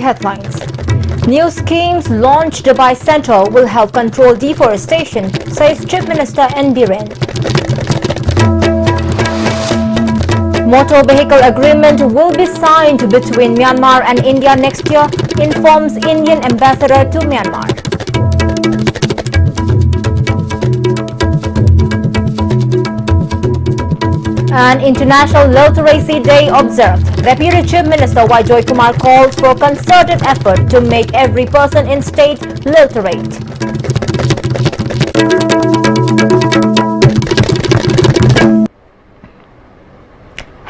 headlines. New schemes launched by Centre will help control deforestation, says Chief Minister N. Biren. Motor vehicle agreement will be signed between Myanmar and India next year, informs Indian ambassador to Myanmar. An International Literacy Day observed. Deputy Chief Minister Y. Joy Kumar calls for concerted effort to make every person in state literate.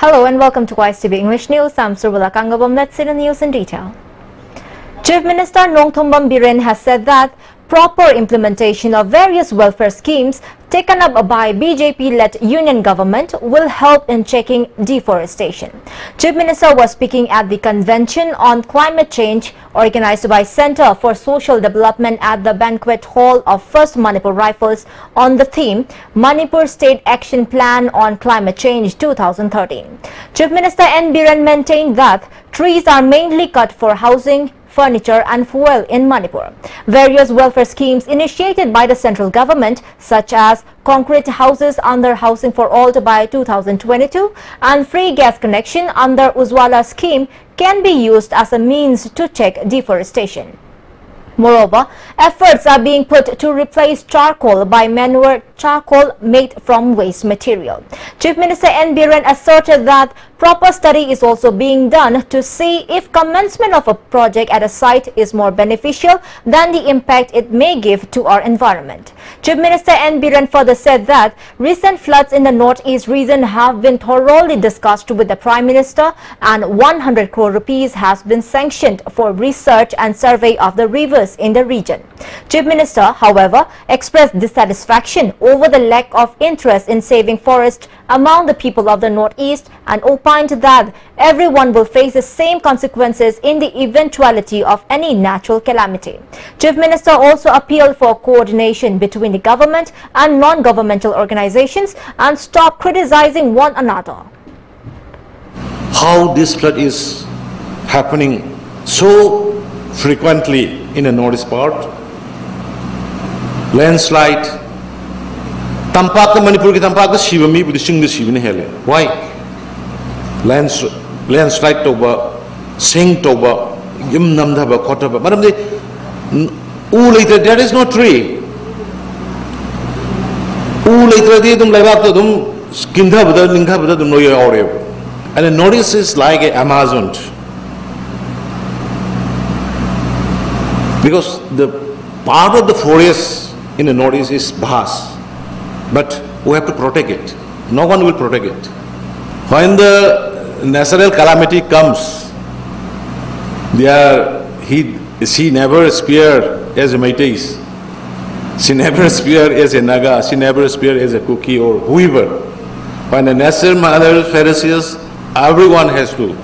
Hello and welcome to YSTV English News. I'm Survila Kangabam. Let's see the news in detail. Chief Minister Nongthombam Biren has said that proper implementation of various welfare schemes taken up by BJP-led union government will help in checking deforestation. Chief Minister was speaking at the Convention on Climate Change organized by Centre for Social Development at the Banquet Hall of 1st Manipur Rifles on the theme Manipur State Action Plan on Climate Change 2013. Chief Minister N. Biren maintained that trees are mainly cut for housing, furniture and fuel in Manipur. Various welfare schemes initiated by the central government, such as concrete houses under Housing for All by 2022 and free gas connection under Ujjwala scheme, can be used as a means to check deforestation. Moreover, efforts are being put to replace charcoal by manure charcoal made from waste material. Chief Minister N. Biren asserted that proper study is also being done to see if commencement of a project at a site is more beneficial than the impact it may give to our environment. Chief Minister N. Biren further said that recent floods in the northeast region have been thoroughly discussed with the Prime Minister and 100 crore rupees has been sanctioned for research and survey of the rivers in the region. Chief Minister, however, expressed dissatisfaction over the lack of interest in saving forest among the people of the northeast and opined that everyone will face the same consequences in the eventuality of any natural calamity. Chief Minister also appealed for coordination between the government and non-governmental organizations and stop criticizing one another. How this flood is happening so frequently in the northeast part, landslide, Tampak Manipur ki Tampak Shivami with the Sing the Shivini Hele. Why? Landslide toba, sing toba, Yim Namdaba, Kotaba. Madam, later there is no tree. Later they don't like to them, Skindabada, Linkabada, no area. And the northeast is like an Amazon. Because the part of the forest in the northeast is vast, but we have to protect it. No one will protect it. When the natural calamity comes, she never spared as a Métis. She never spared as a Naga. She never spared as a Kuki or whoever. When the natural mother perishes, everyone has to.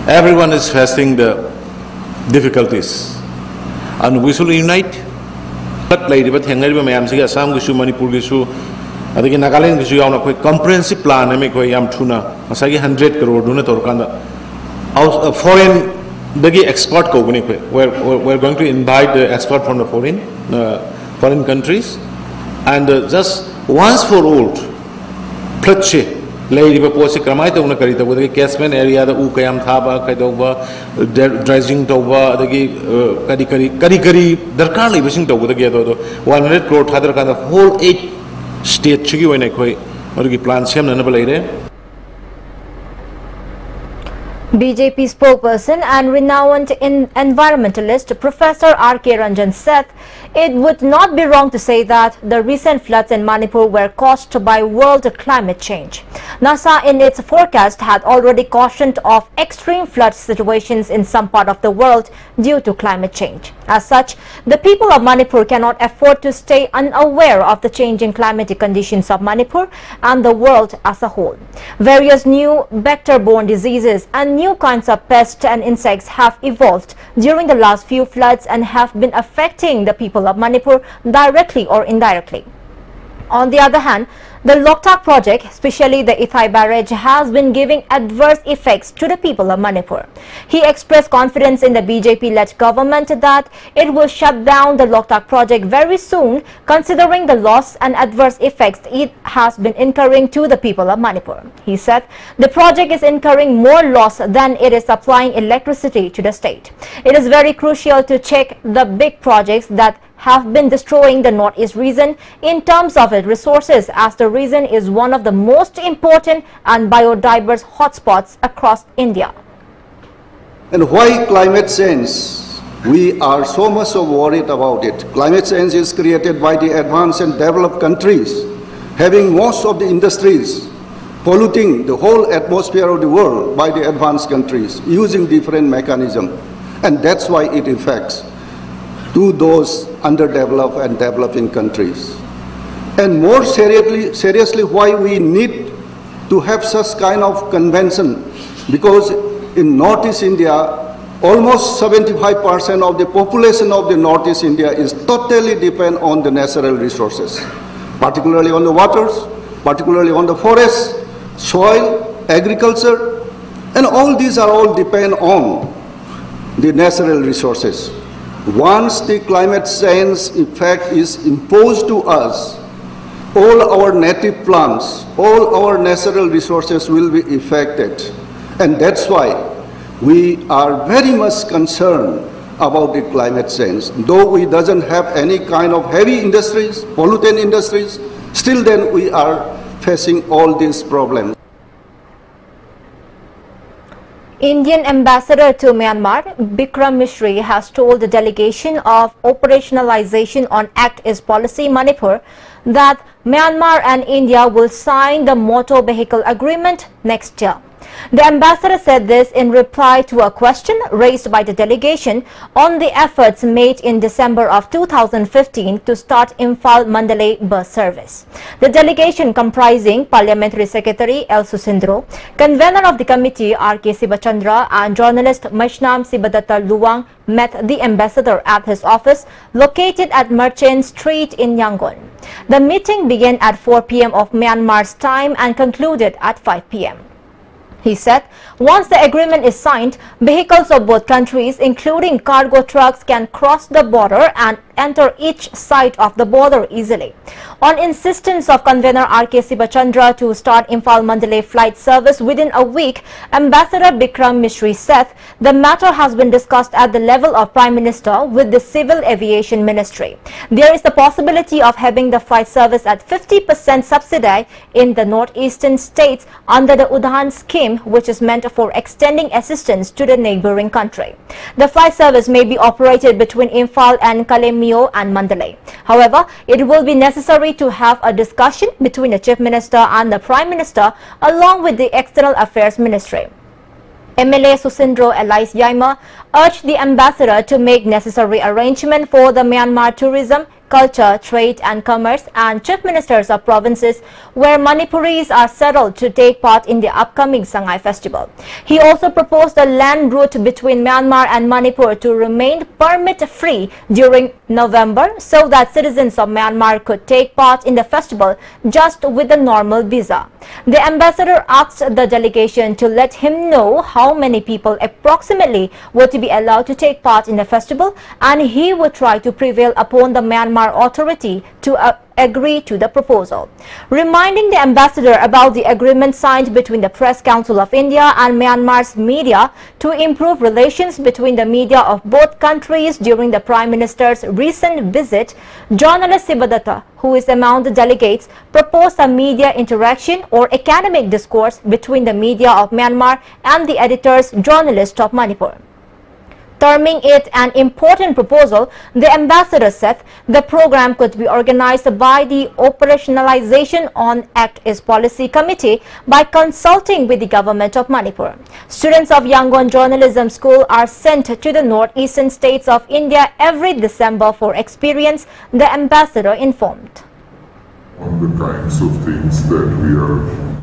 Everyone is facing the difficulties. And we should unite. But later, but hang over Mayam Siga, Sam Gishu, Manipur Gishu, I think in Nagaland Gishu, a comprehensive plan, I make Yam Tuna, Masagi 100 crore, Duna Torkanda. A foreign Dagi export company, we're going to invite the export from the foreign countries, and just once for all, Plutche. Lady Posi Kramita Unakarita with the Casman area, the Ukayam Thaba, Kaidova, dredging Tova, the Karikari, Darkali, wishing to together 100 crore, other kind of whole 8 state Chigi when I quay, or the plans him and BJP spokesperson and renowned environmentalist Professor R.K. Ranjan said it would not be wrong to say that the recent floods in Manipur were caused by world climate change. NASA in its forecast had already cautioned of extreme flood situations in some part of the world due to climate change. As such, the people of Manipur cannot afford to stay unaware of the changing climatic conditions of Manipur and the world as a whole. Various new vector-borne diseases and new kinds of pests and insects have evolved during the last few floods and have been affecting the people of Manipur directly or indirectly. On the other hand, the Loktak project, especially the Ithai barrage, has been giving adverse effects to the people of Manipur. He expressed confidence in the BJP-led government that it will shut down the Loktak project very soon, considering the loss and adverse effects it has been incurring to the people of Manipur. He said the project is incurring more loss than it is supplying electricity to the state. It is very crucial to check the big projects that have been destroying the northeast region in terms of its resources, as the region is one of the most important and biodiverse hotspots across India. And why climate change? We are so much so worried about it. Climate change is created by the advanced and developed countries, having most of the industries polluting the whole atmosphere of the world by the advanced countries using different mechanisms. And that's why it affects to those underdeveloped and developing countries. And more seriously, why we need to have such kind of convention, because in Northeast India, almost 75% of the population of the Northeast India is totally dependent on the natural resources, particularly on the waters, particularly on the forests, soil, agriculture, and all these are all depend on the natural resources. Once the climate change effect is imposed to us, all our native plants, all our natural resources will be affected. And that's why we are very much concerned about the climate change. Though we doesn't have any kind of heavy industries, pollutant industries, still then we are facing all these problems. Indian ambassador to Myanmar, Bikram Misri, has told the delegation of Operationalization on Act East Policy Manipur that Myanmar and India will sign the motor vehicle agreement next year. The ambassador said this in reply to a question raised by the delegation on the efforts made in December of 2015 to start Imphal-Mandalay bus service. The delegation, comprising Parliamentary Secretary L. Susindro, convener of the committee R.K. Sibachandra and journalist Maishnam Sibadatta Luwang, met the ambassador at his office located at Merchant Street in Yangon. The meeting began at 4 p.m. of Myanmar's time and concluded at 5 p.m. He said, once the agreement is signed, vehicles of both countries, including cargo trucks, can cross the border and enter each side of the border easily. On insistence of convener R.K. Sibachandra to start Imphal-Mandalay flight service within a week, Ambassador Bikram Misri said the matter has been discussed at the level of Prime Minister with the Civil Aviation Ministry. There is the possibility of having the flight service at 50% subsidy in the northeastern states under the Udhan scheme, which is meant for extending assistance to the neighboring country. The flight service may be operated between Imphal and Kalemio and Mandalay. However, it will be necessary to have a discussion between the Chief Minister and the Prime Minister along with the External Affairs Ministry. MLA Susindro Elias Yaima urged the ambassador to make necessary arrangement for the Myanmar tourism, culture, trade and commerce and chief ministers of provinces where Manipuris are settled to take part in the upcoming Sangay festival. He also proposed a land route between Myanmar and Manipur to remain permit-free during November so that citizens of Myanmar could take part in the festival just with a normal visa. The ambassador asked the delegation to let him know how many people approximately were to be allowed to take part in the festival, and he would try to prevail upon the Myanmar authority to agree to the proposal. Reminding the ambassador about the agreement signed between the Press Council of India and Myanmar's media to improve relations between the media of both countries during the Prime Minister's recent visit, journalist Sibadatta, who is among the delegates, proposed a media interaction or academic discourse between the media of Myanmar and the editors, journalists of Manipur. Terming it an important proposal, the ambassador said the program could be organized by the Operationalization on Act East Policy Committee by consulting with the government of Manipur. Students of Yangon Journalism School are sent to the northeastern states of India every December for experience, the ambassador informed. On the kinds of things that we are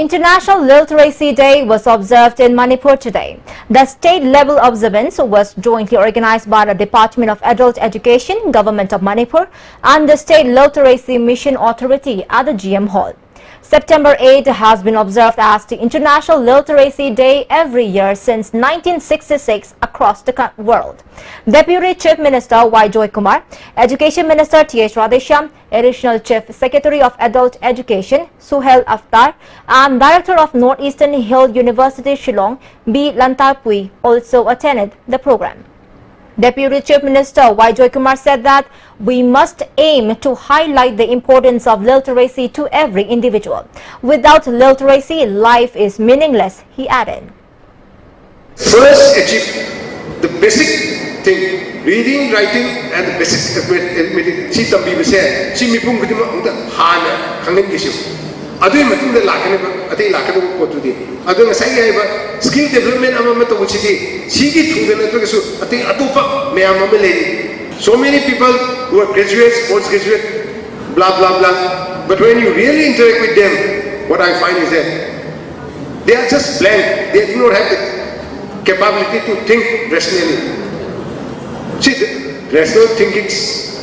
International Literacy Day was observed in Manipur today. The state-level observance was jointly organized by the Department of Adult Education, Government of Manipur, and the State Literacy Mission Authority at the GM Hall. September 8 has been observed as the International Literacy Day every year since 1966 across the world. Deputy Chief Minister Y. Joy Kumar, Education Minister T.H. Radheshyam, Additional Chief Secretary of Adult Education Suhail Aftar, and Director of Northeastern Hill University Shillong B. Lantarpui also attended the program. Deputy Chief Minister Y. Joy Kumar said that we must aim to highlight the importance of literacy to every individual. Without literacy, life is meaningless, he added. First, achieve the basic thing, reading, writing, and the basic arithmetic. See, tambi bese, see, mi pung kudima unda hana kangen kishu. Adu matung de lakane, ati lakane ko kotu di. Adu ngasai ay ba skill development ama mato uchidi. Sigi thung de na to kisu ati atu pa me ama me lady. So many people who are graduates, postgraduate, blah blah blah. But when you really interact with them, what I find is that they are just blank. They do not have the capability to think rationally. See, the rational thinking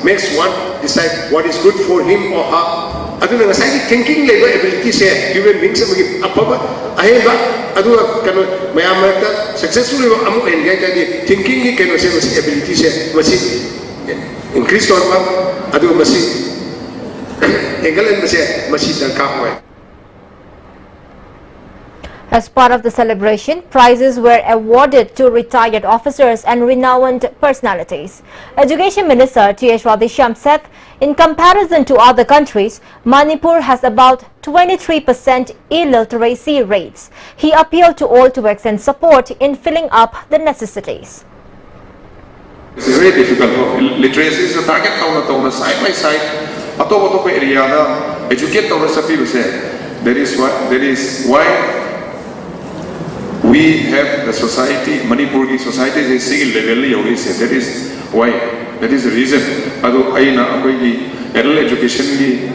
makes one decide what is good for him or her. Adu na ngasai thinking level ability se human beings magi apaba aheba adu kano mayamata successfully amu engai ka di thinking ni kano se masi ability se masi increase or ma adu masi engalen masi darka hoy. As part of the celebration, prizes were awarded to retired officers and renowned personalities. Education Minister T.H. Radheshyam said, in comparison to other countries, Manipur has about 23% illiteracy rates. He appealed to all to extend support in filling up the necessities. It's very difficult. Literacy is a target side by side. Atopo area educate there is why we have the society, Manipur society is a single level. That is why, that is the reason. Ado aina akoi adult education ki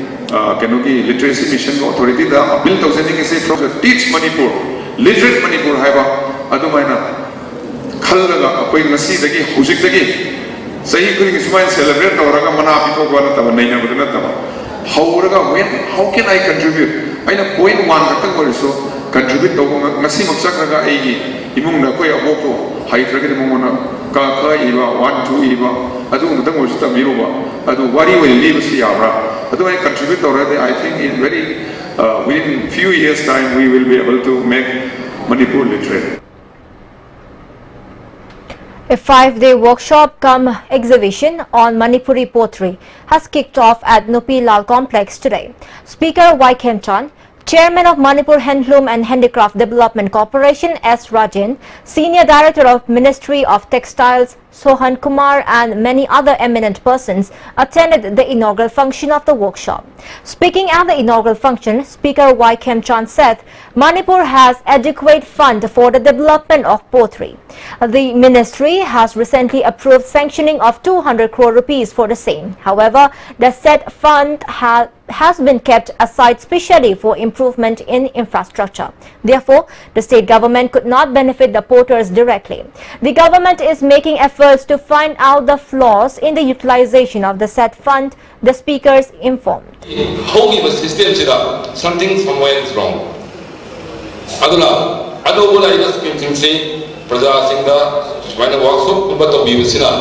literacy mission authority da appeal tawsani say from teach Manipur, literate Manipur haiba ado maina khallaga akoi ngasi dagi hujik dagi sahi kuri kisman celebrate tawraga mana apito gwana taba naina budana taba hauraga when how can I contribute aina point 1 katang oriso contribute to ngasi maksakaga aigi imung na koi aboko haitraga mongona ka iba 1 2 iba adu ngutang orista miruba adu wari will leave siabra adu I contribute already. I think in very within few years time we will be able to make Manipur literate. A 5-day workshop cum exhibition on Manipuri pottery has kicked off at Nupi Lal Complex today. Speaker Y. Kemchan, Chairman of Manipur Handloom and Handicraft Development Corporation S. Rajan, Senior Director of Ministry of Textiles Sohan Kumar and many other eminent persons attended the inaugural function of the workshop. Speaking at the inaugural function, Speaker Y. Kemchan said Manipur has adequate fund for the development of pottery. The ministry has recently approved sanctioning of 200 crore rupees for the same. However, the said fund has been kept aside specially for improvement in infrastructure. Therefore, the state government could not benefit the potters directly. The government is making efforts to find out the flaws in the utilization of the said fund, the speakers informed. How the system something somewhere is wrong. Aduna adobola ina scheme say praja singha when workshop kumba to bibusina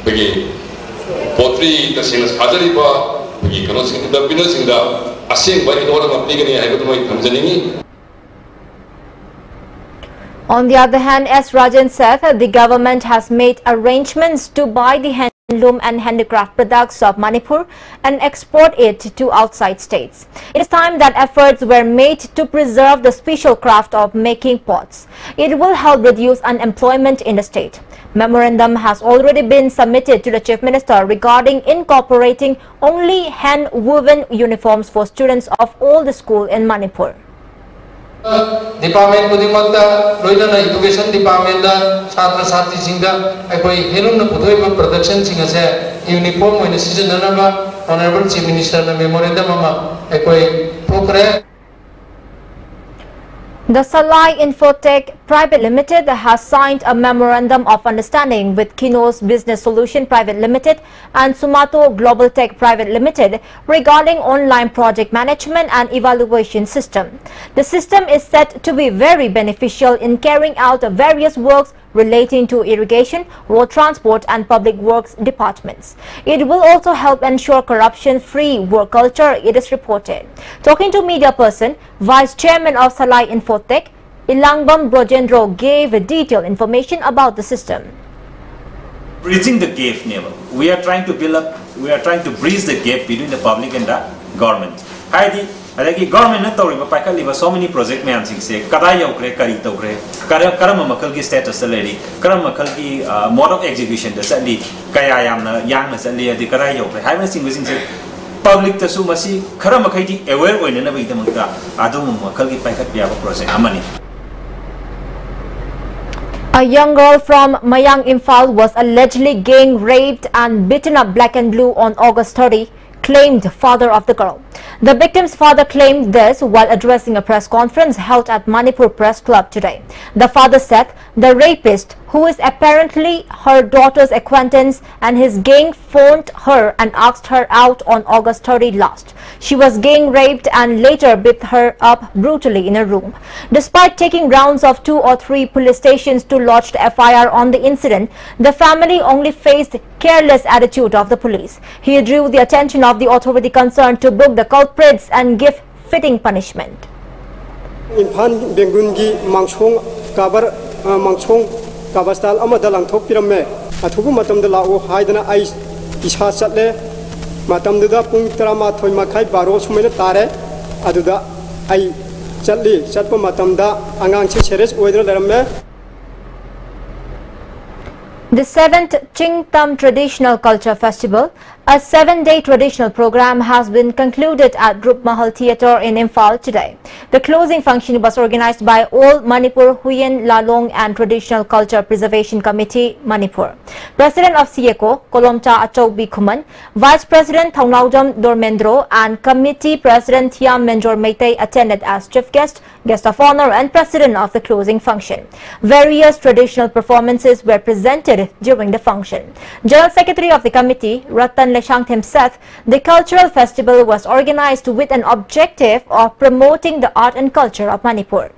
bagi potri the singha hajari ba bagi kano singha the bino singha asing bari dora mapigani hai ko mai thamjaningi. On the other hand, S. Rajan said that the government has made arrangements to buy the handloom and handicraft products of Manipur and export it to outside states. It is time that efforts were made to preserve the special craft of making pots. It will help reduce unemployment in the state. Memorandum has already been submitted to the Chief Minister regarding incorporating only hand-woven uniforms for students of all the schools in Manipur. Department Pudimata, Loyana Education Department, Satra Sati Singa, Heirlooms production Singase, uniform when a season Honorable Chief Minister, the memorandum, Pokre. The Salai Infotech Private Limited has signed a memorandum of understanding with Kinos Business Solution Private Limited and Sumato Global Tech Private Limited regarding online project management and evaluation system. The system is said to be very beneficial in carrying out various works relating to irrigation, road transport and public works departments. It will also help ensure corruption-free work culture, it is reported. Talking to media person, Vice Chairman of Salai Infotech, Ilangbam Brojendro gave detailed information about the system. Bridging the gap, we are trying to bridge the gap between the public and the government. Government has so many projects. Status mode of execution public aware. A young girl from Mayang Imphal was allegedly gang raped and beaten up black and blue on August 30, claimed father of the girl. The victim's father claimed this while addressing a press conference held at Manipur Press Club today. The father said the rapist, who is apparently her daughter's acquaintance, and his gang phoned her and asked her out on August 30 last. She was gang raped and later beat her up brutally in a room. Despite taking rounds of 2 or 3 police stations to lodge the FIR on the incident, the family only faced careless attitude of the police. He drew the attention of the authority concerned to book the culprits and give fitting punishment. Infan Bengungi Mangchong Kabar Mangchong Kabastal Amadalang Topirame, Atubu Matam de la Haidana Ice Isha Satle, Matam de da Puntrama Toimakai Baros Minatare, Aduda I Chatli, Chatpo Matamda, Angang Cheres, Weather Lerame. The 7th Chingtam Traditional Culture Festival, a 7-day traditional program, has been concluded at Group Mahal Theatre in Imphal today. The closing function was organized by All Manipur Huyen Lalong and Traditional Culture Preservation Committee, Manipur. President of CIECO, Kolomcha Achoubi Kuman, Vice President Thongnaudam Dormendro and Committee President Thiam Menjor Meitei attended as chief guest of honor and president of the closing function. Various traditional performances were presented during the function. General Secretary of the committee, Ratan Leshangthem, said the cultural festival was organized with an objective of promoting the art and culture of Manipur.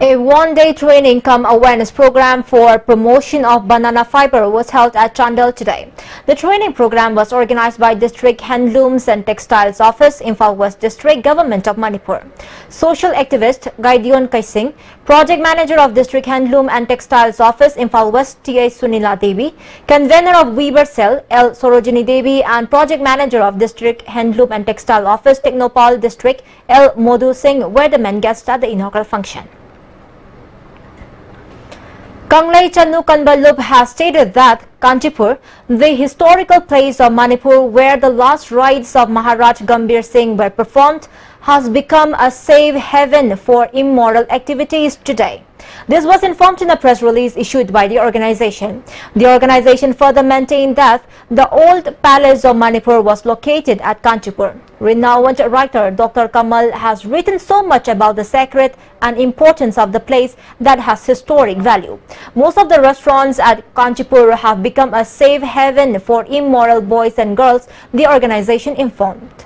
A one-day training cum awareness program for promotion of banana fiber was held at Chandel today. The training program was organized by District Heirlooms and Textiles Office, Imphal West District Government of Manipur. Social activist Gaidion Kaising, Project Manager of District Heirloom and Textiles Office, Imphal West T.A. Sunila Devi, Convener of Weaver Cell L. Sorojini Devi, and Project Manager of District Heirloom and Textile Office, Technopal District L. Modhu Singh were the main guests at the inaugural function. Kanglei Channu Kanbalup has stated that Kanchipur, the historical place of Manipur where the last rites of Maharaj Gambhir Singh were performed, has become a safe haven for immoral activities today. This was informed in a press release issued by the organization. The organization further maintained that the old Palace of Manipur was located at Kanchipur. Renowned writer Dr. Kamal has written so much about the sacred and importance of the place that has historic value. Most of the restaurants at Kanchipur have become a safe haven for immoral boys and girls, the organization informed.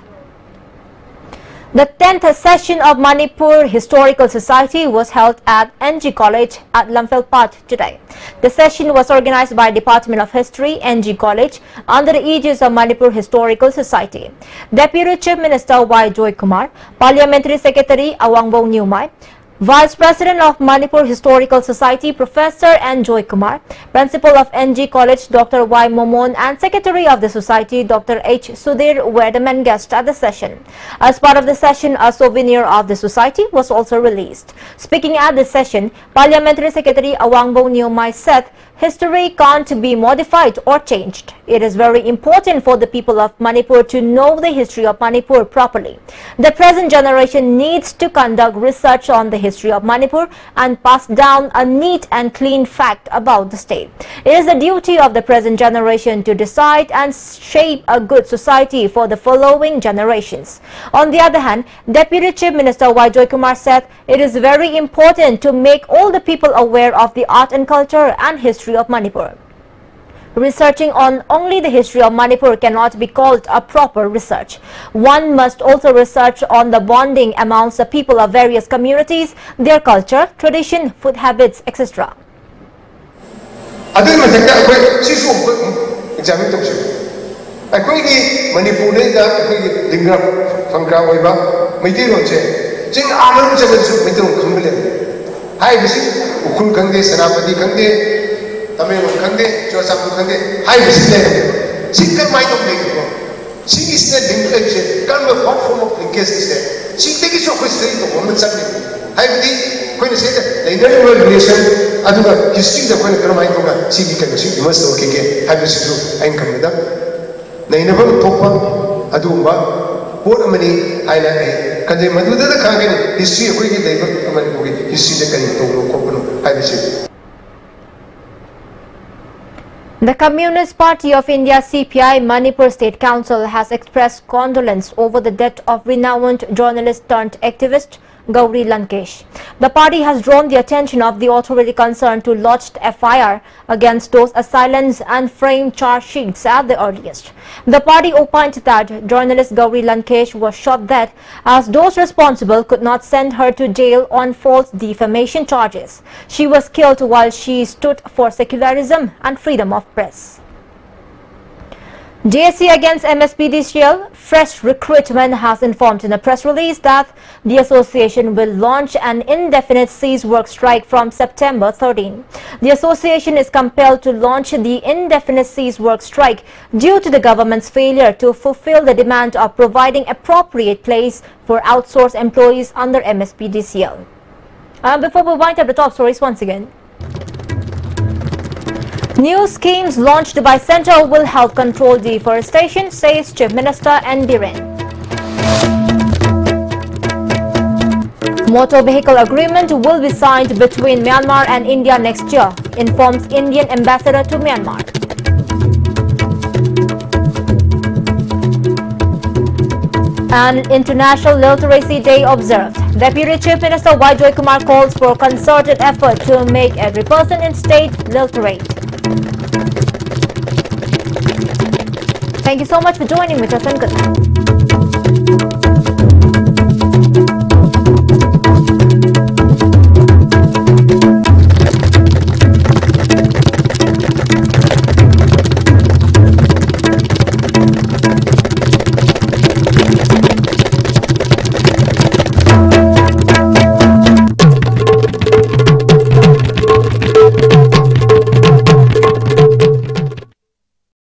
The 10th session of Manipur Historical Society was held at NG College at Lamphel today. The session was organized by Department of History, NG College, under the aegis of Manipur Historical Society. Deputy Chief Minister Y. Joy Kumar, Parliamentary Secretary Awangbo Nyumai, Vice President of Manipur Historical Society, Professor N. Joy Kumar, Principal of NG College, Dr. Y. Momon, and Secretary of the Society, Dr. H. Sudhir, were the main guests at the session. As part of the session, a souvenir of the society was also released. Speaking at the session, Parliamentary Secretary Awangbo Neomai said, "History can't be modified or changed. It is very important for the people of Manipur to know the history of Manipur properly. The present generation needs to conduct research on the history of Manipur and pass down a neat and clean fact about the state. It is the duty of the present generation to decide and shape a good society for the following generations." On the other hand, Deputy Chief Minister Y. Joy Kumar said, "It is very important to make all the people aware of the art and culture and history of Manipur. Researching on only the history of Manipur cannot be called a proper research. One must also research on the bonding amongst the people of various communities, their culture, tradition, food habits, etc." Tamil Khande, Joseph Khande, high visitor. Single mind of Lake. She is the linkage, kind of what form of linkage is there. She takes your history to women's something. I believe when you say that the international relation, I do not history the point of my God, she can see you must okay again. I wish you and come with them. They never talk about Adumba, what many I like. Can they do the Kangan history of Ricky David? History the Kanito, I wish you. The Communist Party of India CPI Manipur State Council has expressed condolence over the death of renowned journalist turned activist Gauri Lankesh. The party has drawn the attention of the authority concerned to lodge FIR against those assailants and frame charge sheets at the earliest. The party opined that journalist Gauri Lankesh was shot dead as those responsible could not send her to jail on false defamation charges. She was killed while she stood for secularism and freedom of press. JSC against MSPDCL, Fresh Recruitment has informed in a press release that the association will launch an indefinite cease work strike from September 13. The association is compelled to launch the indefinite cease work strike due to the government's failure to fulfill the demand of providing appropriate place for outsourced employees under MSPDCL. Before we wind up the top stories once again, new schemes launched by Centre will help control deforestation, says Chief Minister N. Biren. Motor vehicle agreement will be signed between Myanmar and India next year, informs Indian ambassador to Myanmar. An International Literacy Day observed. Deputy Chief Minister Y. Joy Kumar calls for concerted effort to make every person in state literate. Thank you so much for joining with us and good night.